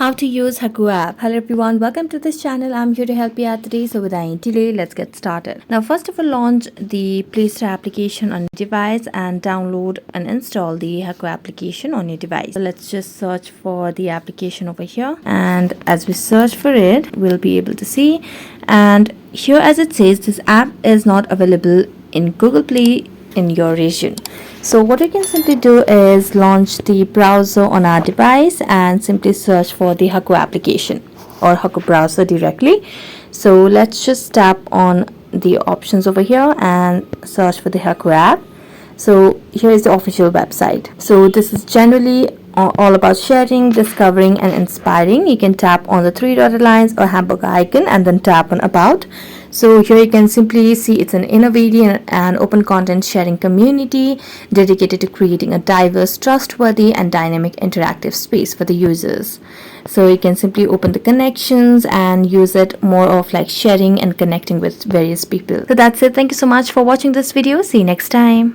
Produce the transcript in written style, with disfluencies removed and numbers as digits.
How to use Hacoo app. Hello everyone, welcome to this channel. I'm here to help you out today. So without any delay, let's get started. Now first of all, launch the Play Store application on your device and download and install the Hacoo application on your device. So let's just search for the application over here, and as we search for it, we'll be able to see, and here as it says, this app is not available in Google Play in your region. So what we can simply do is launch the browser on our device and simply search for the Hacoo application or Hacoo browser directly. So let's just tap on the options over here and search for the Hacoo app. So here is the official website. So this is generally all about sharing, discovering and inspiring. You can tap on the three dotted lines or hamburger icon and then tap on about. So here you can simply see it's an innovative and open content sharing community dedicated to creating a diverse, trustworthy and dynamic interactive space for the users. So you can simply open the connections and use it more of like sharing and connecting with various people. So that's it. Thank you so much for watching this video. See you next time.